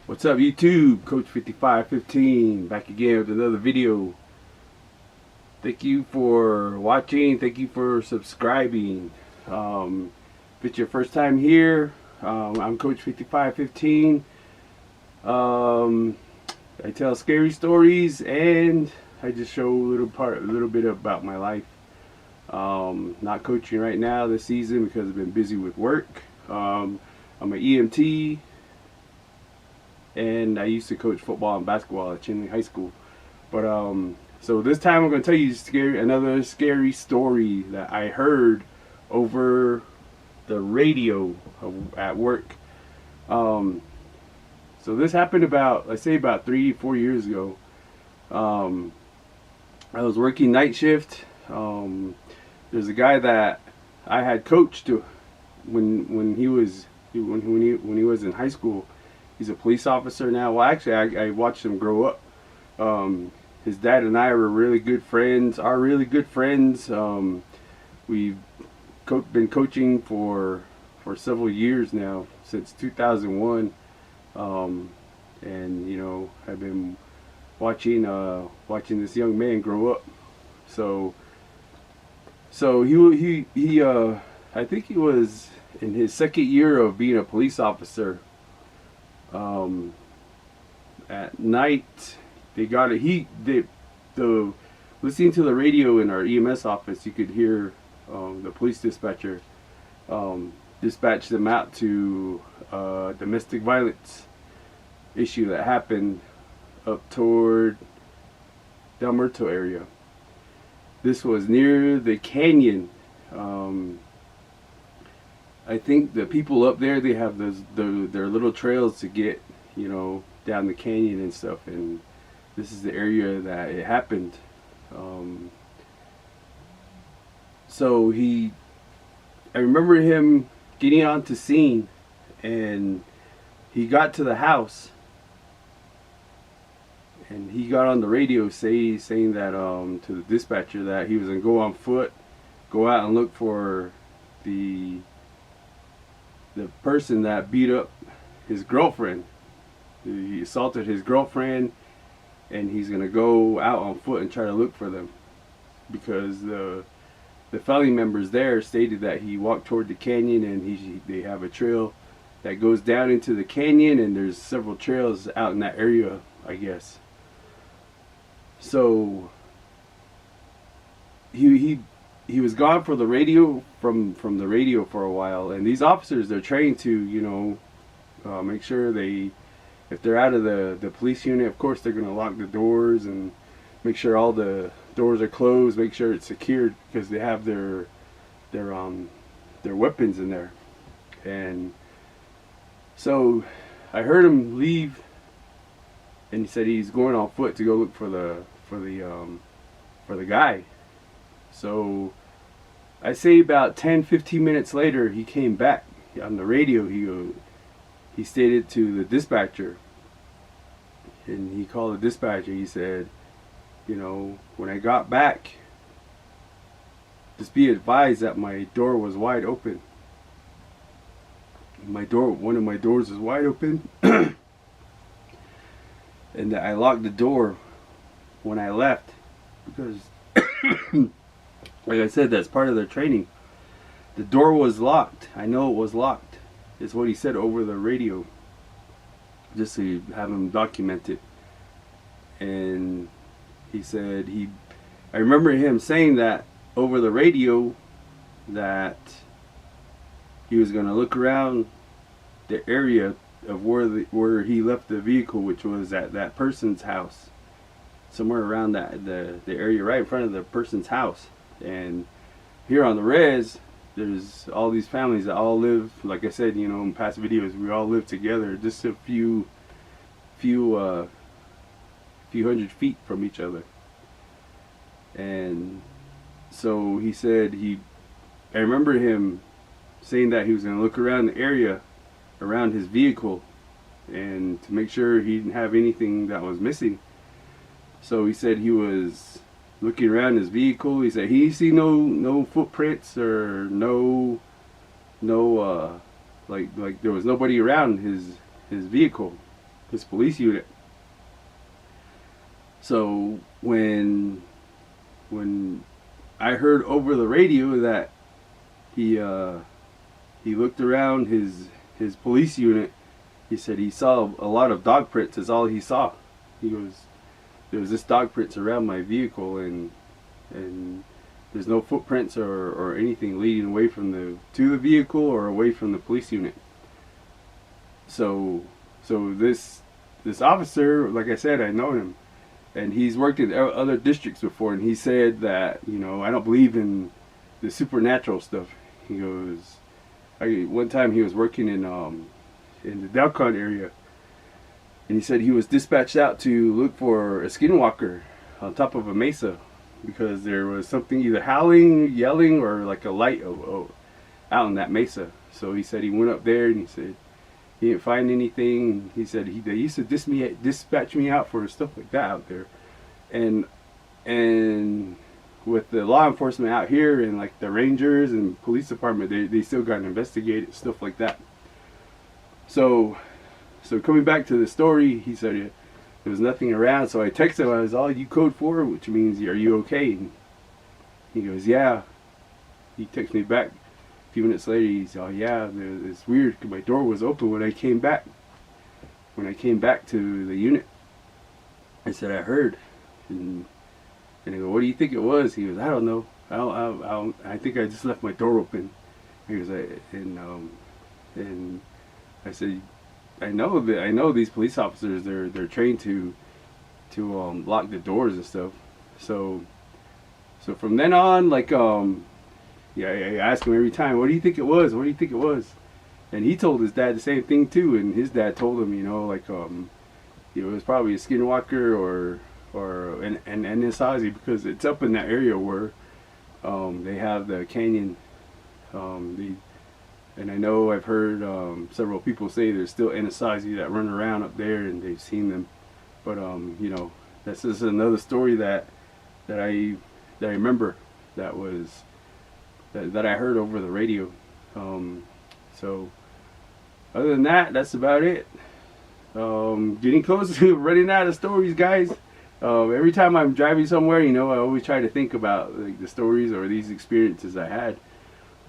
What's up YouTube? Coach 5515 back again with another video. Thank you for watching. Thank you for subscribing. If it's your first time here, I'm Coach 5515. I tell scary stories and I just show a little bit about my life. Not coaching right now this season because I've been busy with work. I'm an EMT. And I used to coach football and basketball at Chinley High School. But so this time I'm going to tell you another scary story that I heard over the radio at work. So this happened about 3-4 years ago. I was working night shift. There's a guy that I had coached when he was in high school. He's a police officer now. Well, actually, I watched him grow up. His dad and I were really good friends. We've been coaching for several years now, since 2001. And you know, I've been watching this young man grow up. So he I think he was in his second year of being a police officer. At night, listening to the radio in our EMS office, you could hear the police dispatcher dispatch them out to a domestic violence issue that happened up toward Del Muerto area. This was near the canyon. I think the people up there, they have their little trails to get, you know, down the canyon and stuff, and this is the area that it happened. So I remember him getting onto scene, and he got to the house, and he got on the radio saying that to the dispatcher that he was gonna go on foot, go out and look for the person that beat up his girlfriend. He assaulted his girlfriend, and he's gonna go out on foot and try to look for them, because the family members there stated that he walked toward the canyon, and they have a trail that goes down into the canyon, and there's several trails out in that area, I guess. So he was gone for the radio from the radio for a while, and these officers, they're trained to, you know, make sure if they're out of the police unit, of course they're going to lock the doors and make sure all the doors are closed, make sure it's secured, because they have their weapons in there. And so I heard him leave, and he said he's going on foot to go look for the guy. So I say about 10-15 minutes later, he came back. On the radio, he stated to the dispatcher, and he called the dispatcher. He said, you know, when I got back, just be advised that my door was wide open. One of my doors is wide open, and that I locked the door when I left, because like I said, that's part of their training. The door was locked. I know it was locked. Is what he said over the radio, just to have him document it. And he said I remember him saying that over the radio, that he was going to look around the area of where he left the vehicle, which was at that person's house, somewhere around the area right in front of the person's house. And here on the res, there's all these families that all live, like I said, you know, in past videos, we all live together, just a few hundred feet from each other. And so he said I remember him saying that he was going to look around the area around his vehicle, and to make sure he didn't have anything that was missing. So he said he was looking around his vehicle. He said he see no footprints, or no like there was nobody around his vehicle. his police unit. So when I heard over the radio that he looked around his police unit, he said he saw a lot of dog prints. Is all he saw. He goes, there was this dog prints around my vehicle, and there's no footprints or anything leading away from to the vehicle or away from the police unit. So this officer, like I said, I know him, and he's worked in other districts before, and he said that, you know, I don't believe in the supernatural stuff. He goes, one time he was working in the Delcon area, and he said he was dispatched out to look for a skinwalker on top of a mesa because there was something either howling, yelling, or like a light out in that mesa. So he said he went up there, and he said he didn't find anything. He said they used to dispatch me out for stuff like that out there, and with the law enforcement out here and like the rangers and police department, they still got to investigate it, stuff like that. So coming back to the story, he said there was nothing around. So I texted him. I was all, you code 4, which means, are you okay? And he goes, yeah. He texted me back a few minutes later. He's, oh yeah, it's weird because my door was open when I came back. When I came back to the unit, I said I heard, and I go, what do you think it was? He goes, I don't know. I think I just left my door open. He goes, and I said, I know these police officers. They're trained to lock the doors and stuff. So from then on, like yeah, I asked him every time, what do you think it was? What do you think it was? And he told his dad the same thing too. And his dad told him, you know, like it was probably a skinwalker or an Anasazi, because it's up in that area where they have the canyon. And I know I've heard several people say there's still Anasazi that run around up there, and they've seen them. But you know, that's just another story that I remember that I heard over the radio. So other than that, that's about it. Getting close to running out of stories, guys. Every time I'm driving somewhere, you know, I always try to think about like the stories or these experiences I had.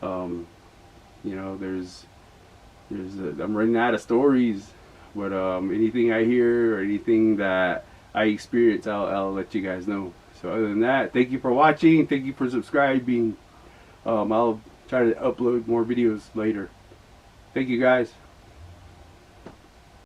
You know, I'm running out of stories, but anything I hear or anything that I experience, I'll let you guys know. So other than that, thank you for watching. Thank you for subscribing. I'll try to upload more videos later. Thank you, guys.